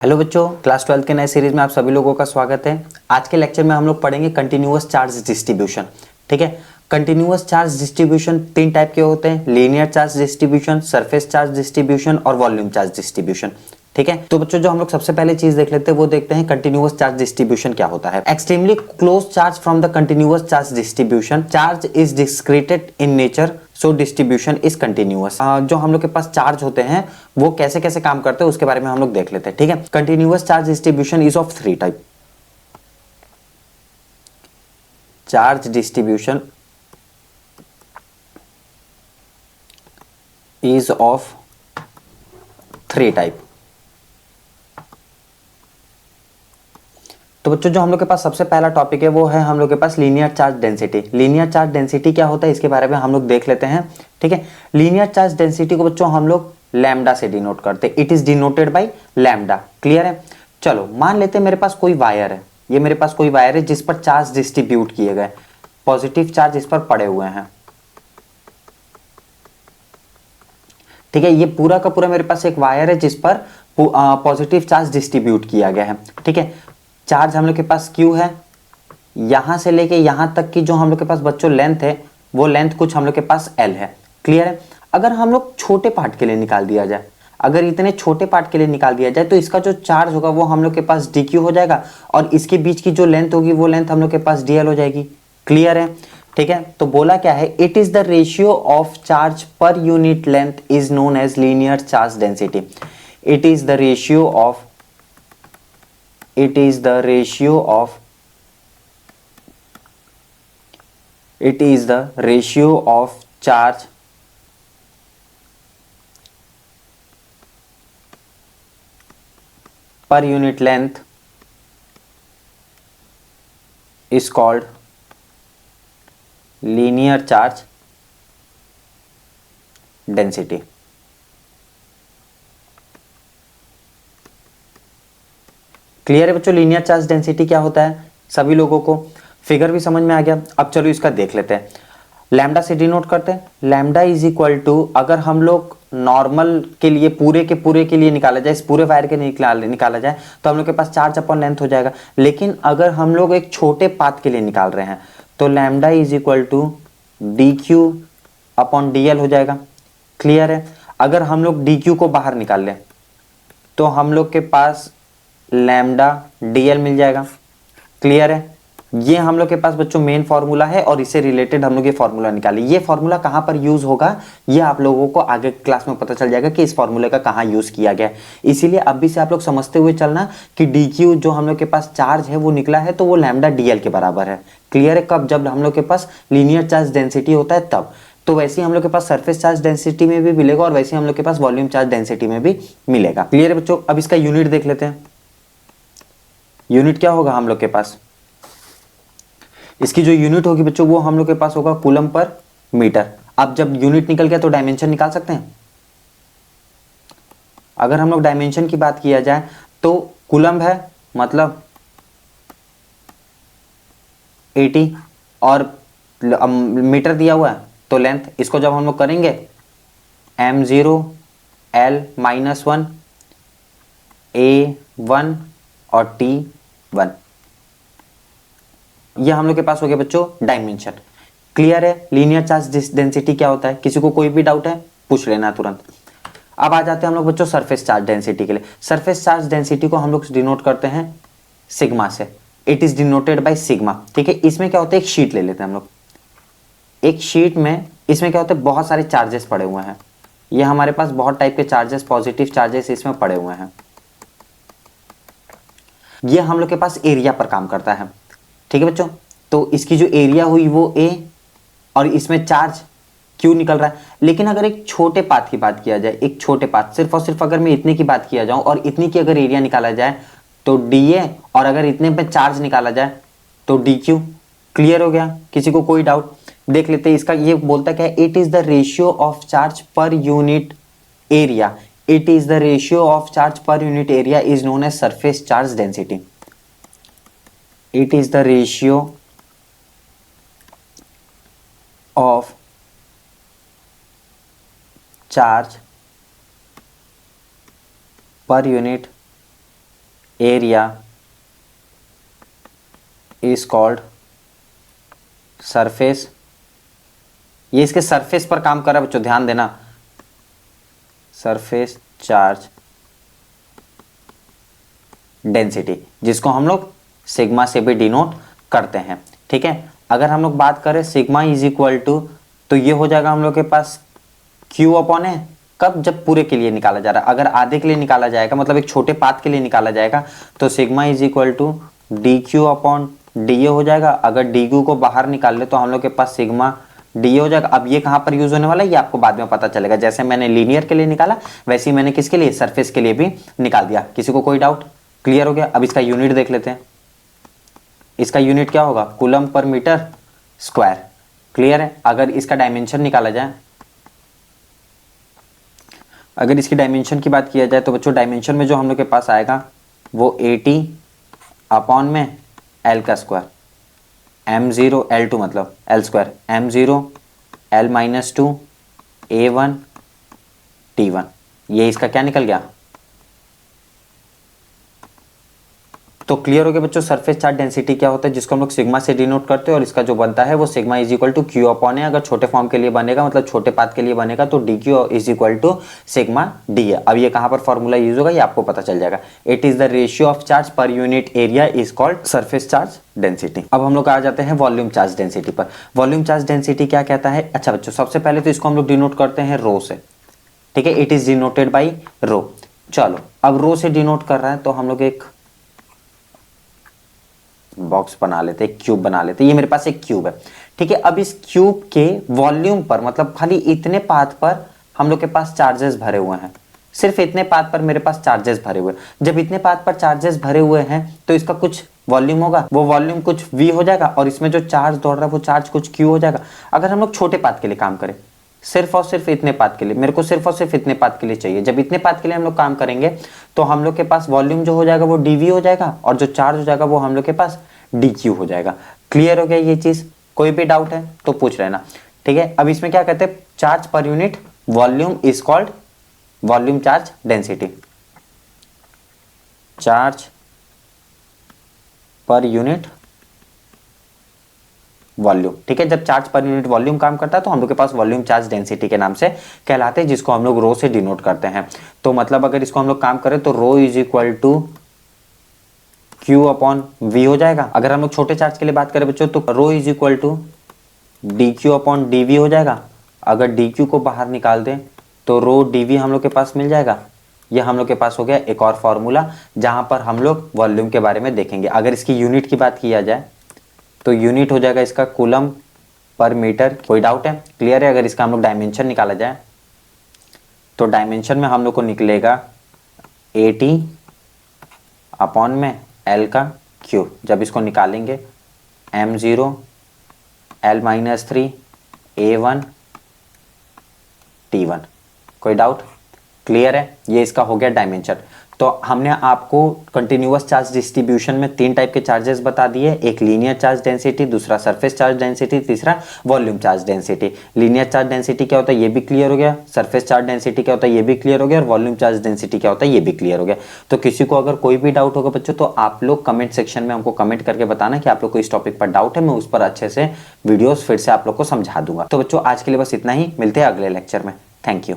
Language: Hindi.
हेलो बच्चों, क्लास 12 के नए सीरीज में आप सभी लोगों का स्वागत है। आज के लेक्चर में हम लोग पढ़ेंगे कंटिन्यूअस चार्ज डिस्ट्रीब्यूशन। ठीक है, कंटिन्यूअस चार्ज डिस्ट्रीब्यूशन तीन टाइप के होते हैं: linear charge distribution, surface charge distribution और वॉल्यूम चार्ज डिस्ट्रीब्यूशन। ठीक है, तो बच्चों जो हम लोग सबसे पहले चीज देख लेते हैं वो देखते हैं कंटिन्यूअस चार्ज डिस्ट्रीब्यूशन क्या होता है। Extremely close charge from the continuous charge distribution, charge is discreted in nature, so distribution is continuous. जो हम लोग के पास चार्ज होते हैं वो कैसे कैसे काम करते हैं उसके बारे में हम लोग देख लेते हैं। ठीक है, continuous charge distribution is of three type. Charge distribution is of three type. तो बच्चों जो हम लोग के पास सबसे पहला टॉपिक है वो है हम लोग के पास linear charge density. Linear charge density क्या होता है इसके बारे में हम लोग देख लेते हैं। ठीक है, लीनियर चार्ज डेंसिटी को बच्चों हम लोग लैम्डा से डिनोट करते हैं। It is denoted by lambda. Clear है? चलो मान लेते हैं मेरे पास कोई वायर है, ये मेरे पास कोई वायर है जिस पर चार्ज डिस्ट्रीब्यूट किए गए, पॉजिटिव चार्ज इस पर पड़े हुए हैं। ठीक है, ये पूरा का पूरा मेरे पास एक वायर है जिस पर पॉजिटिव चार्ज डिस्ट्रीब्यूट किया गया है। ठीक है, चार्ज हम लोग के पास Q है, यहां से लेके यहां तक की जो हम लोग के पास बच्चों लेंथ है वो लेंथ कुछ हम लोग के पास L है। क्लियर है? अगर हम लोग छोटे पार्ट के लिए निकाल दिया जाए, अगर इतने छोटे पार्ट के लिए निकाल दिया जाए तो इसका जो चार्ज होगा वो हम लोग के पास dq हो जाएगा और इसके बीच की जो लेंथ होगी वो लेंथ हम लोग के पास dl हो जाएगी। क्लियर है? ठीक है, तो बोला क्या है, it is the ratio of charge per unit length is known as linear charge density. It is the ratio of it is the ratio of charge per unit length is called linear charge density। Clear है बच्चों, लीनियर चार्ज डेंसिटी क्या होता है? सभी लोगों को फिगर भी समझ में आ गया। अब चलो इसका देख लेते हैं। लैम्डा से डिनोट करते हैं। लैम्डा इज इक्वल टू, अगर हम लोग नॉर्मल के लिए पूरे के लिए निकाला जाए, इस पूरे वायर के निकाला जाए तो हम लोग के पास चार्ज अपॉन लेंथ हो जाएगा। लेकिन अगर हम लोग एक छोटे पाथ के लिए निकाल रहे हैं तो lambda is equal to d q upon d l हो जाएगा। क्लियर है? अगर हम लोग डी क्यू को बाहर निकाल लें तो हम लोग के पास लैम्डा डीएल मिल जाएगा। क्लियर है? ये हम लोग के पास बच्चों मेन फॉर्मूला है और इससे रिलेटेड हम लोग ये फॉर्मूला निकाले। ये फॉर्मूला कहां पर यूज होगा ये आप लोगों को आगे क्लास में पता चल जाएगा कि इस फॉर्मूले का कहां यूज किया गया। इसीलिए अभी से आप लोग समझते हुए चलना कि डी क्यू जो हम लोग के पास चार्ज है वो निकला है तो वो लैम्डा डीएल के बराबर है। क्लियर है? कब? जब हम लोग के पास लीनियर चार्ज डेंसिटी होता है तब। तो वैसे ही हम लोग के पास सरफेस चार्ज डेंसिटी में भी मिलेगा और वैसे ही हम लोग के पास वॉल्यूम चार्ज डेंसिटी में भी मिलेगा। क्लियर है बच्चों? अब इसका यूनिट देख लेते हैं। यूनिट क्या होगा हम लोग के पास? इसकी जो यूनिट होगी बच्चों वो हम लोग के पास होगा कूलम पर मीटर। अब जब यूनिट निकल गया तो डायमेंशन निकाल सकते हैं। अगर हम लोग डायमेंशन की बात किया जाए तो कूलम है मतलब 80 और मीटर दिया हुआ है तो लेंथ, इसको जब हम लोग करेंगे m0 l-1 a1 और t1, ये हम लोग के पास हो गया बच्चों डायमेंशन। क्लियर है? लीनियर चार्ज डेंसिटी क्या होता है? किसी को कोई भी डाउट है पूछ लेना तुरंत। अब आ जाते हैं हम लोग बच्चों सरफेस चार्ज डेंसिटी के लिए। सरफेस चार्ज डेंसिटी को हम लोग डिनोट करते हैं सिग्मा से। It is denoted by sigma. ठीक है, इसमें क्या होता है, एक शीट ले लेते हैं हम लोग। एक शीट में इसमें क्या होता है, बहुत सारे चार्जेस पड़े हुए हैं। ये हमारे पास बहुत टाइप के चार्जेस, पॉजिटिव चार्जेस इसमें पड़े हुए हैं। ये हम लोग के पास एरिया पर काम करता है। ठीक है बच्चों, तो इसकी जो एरिया हुई वो A और इसमें चार्ज Q निकल रहा है। लेकिन अगर एक छोटे पाथ की बात किया जाए, एक छोटे पाथ सिर्फ और सिर्फ अगर मैं इतने की बात किया जाऊं और इतनी की अगर एरिया निकाला जाए तो DA, और अगर इतने पे चार्ज निकाला जाए तो DQ। क्लियर हो गया? किसी को कोई डाउट? देख लेते हैं इसका। ये बोलता क्या है, it is the ratio of charge per unit area. It is the ratio of charge per unit area is known as surface charge density. It is the ratio of charge per unit area is called surface, ये इसके सरफेस पर काम कर रहा है बच्चों, ध्यान देना, सरफेस चार्ज डेंसिटी, जिसको हम लोग सिग्मा से भी डिनोट करते हैं। ठीक है, अगर हम लोग बात करें सिग्मा इज इक्वल टू, तो ये हो जाएगा हम लोग के पास Q अपॉन है, कब, जब पूरे के लिए निकाला जा रहा है। अगर आधे के लिए निकाला जाएगा, मतलब एक छोटे पाथ के लिए निकाला जाएगा, तो sigma is equal to d q upon d a हो जाएगा। अगर डी क्यू को बाहर निकाल ले तो हम लोग के पास सिग्मा डी ए हो जाएगा। अब ये कहाँ पर यूज होने वाला है ये आपको बाद में पता चलेगा। जैसे मैंने लीनियर के लिए निकाला वैसे ही मैंने किसके लिए, सरफेस के लिए भी निकाल दिया। किसी को कोई डाउट? क्लियर हो गया। अब इसका यूनिट देख लेते हैं। इसका यूनिट क्या होगा, coulomb per metre square. Clear है। अगर इसका डायमेंशन निकाला जाए, अगर इसकी डायमेंशन की बात किया जाए तो बच्चों डायमेंशन में जो हम लोग के पास आएगा वो 80 अपॉन में L का स्क्वायर, M0 L2 मतलब L square, M0 L-2 A1 T1, ये इसका क्या निकल गया। तो क्लियर हो गया बच्चों सरफेस चार्ज डेंसिटी क्या होता है, जिसको हम लोग सिग्मा से डिनोट करते हैं, और इसका जो बनता है वो sigma is equal to q upon है। अगर छोटे फॉर्म के लिए बनेगा, मतलब छोटे पाथ के लिए बनेगा, तो d q is equal to sigma d है। अब ये कहां पर फॉर्मूला यूज होगा ये आपको पता चल जाएगा। It is the ratio of charge per unit area is called surface charge density. अब हम लोग आ जाते हैं वॉल्यूम चार्ज डेंसिटी पर। वॉल्यूम चार्ज डेंसिटी क्या कहता है। अच्छा बच्चों, सबसे पहले तो इसको हम लोग डिनोट करते हैं रो से। ठीक है, it is denoted by rho. चलो, अब रो से डिनोट कर रहा है तो हम लोग एक बॉक्स बना लेते हैं, क्यूब बना लेते हैं। ये मेरे पास एक क्यूब है। ठीक है, अब इस क्यूब के वॉल्यूम पर, मतलब खाली इतने पाथ पर हम लोग के पास चार्जेस भरे हुए हैं। सिर्फ इतने पाथ पर मेरे पास चार्जेस भरे हुए हैं। जब इतने पाथ पर चार्जेस भरे हुए हैं तो इसका कुछ वॉल्यूम होगा, वो वॉल्यूम कुछ V हो जाएगा, और इसमें जो चार्ज दौड़ रहा है वो चार्ज कुछ Q हो जाएगा। अगर हम लोग छोटे पाथ के लिए काम करें, सिर्फ और सिर्फ इतने पाथ के लिए, मेरे को सिर्फ और सिर्फ इतने पाथ के लिए चाहिए, जब इतने पाथ के लिए हम लोग काम करेंगे तो हम लोग के पास वॉल्यूम जो हो जाएगा वो dV हो जाएगा, और जो चार्ज हो जाएगा वो हम लोग के पास dQ हो जाएगा। क्लियर हो गया ये चीज? कोई भी डाउट है तो पूछ लेना। ठीक है, अब इसमें क्या कहते हैं, charge per unit volume is called volume charge density. Charge per unit volume. ठीक है, जब चार्ज पर यूनिट वॉल्यूम काम करता है तो हम लोग के पास वॉल्यूम चार्ज डेंसिटी के नाम से कहलाते हैं, जिसको हम लोग रो से डिनोट करते हैं। तो मतलब अगर इसको हम लोग काम करें तो rho is equal to Q upon V हो जाएगा। अगर हम लोग छोटे चार्ज के लिए बात करें बच्चों तो rho is equal to DQ upon DV हो जाएगा। अगर DQ को बाहर निकाल दें तो रो DV हम लोग के पास मिल जाएगा। यह हम लोग के पास हो गया एक और फॉर्मूला जहां पर हम लोग वॉल्यूम के बारे में देखेंगे। अगर इसकी यूनिट की बात किया जाए तो यूनिट हो जाएगा इसका कूलम पर मीटर। कोई डाउट है? क्लियर है। अगर इसका हम लोग डायमेंशन निकाला जाए तो डायमेंशन में हम लोग को निकलेगा 80 अपॉन में L का क्यूब। जब इसको निकालेंगे M0 L-3 A1 T1। कोई डाउट? क्लियर है। ये इसका हो गया डायमेंशन। तो हमने आपको कंटिन्यूअस चार्ज डिस्ट्रीब्यूशन में 3 टाइप के चार्जेस बता दिए, एक लीनियर चार्ज डेंसिटी, दूसरा सरफेस चार्ज डेंसिटी, तीसरा volume charge density. Linear charge density क्या होता है ये भी क्लियर हो गया, सरफेस चार्ज डेंसिटी क्या होता है ये भी क्लियर हो गया, और वॉल्यूम चार्ज डेंसिटी क्या होता है ये भी क्लियर हो गया। तो किसी को अगर कोई भी डाउट होगा बच्चों तो आप लोग कमेंट सेक्शन में हमको कमेंट करके बताना कि आप लोग को इस टॉपिक पर डाउट है, मैं उस पर अच्छे से वीडियोस फिर से आप लोग को समझा दूंगा। तो बच्चों आज के लिए बस इतना ही, मिलते हैं अगले लेक्चर में। Thank you.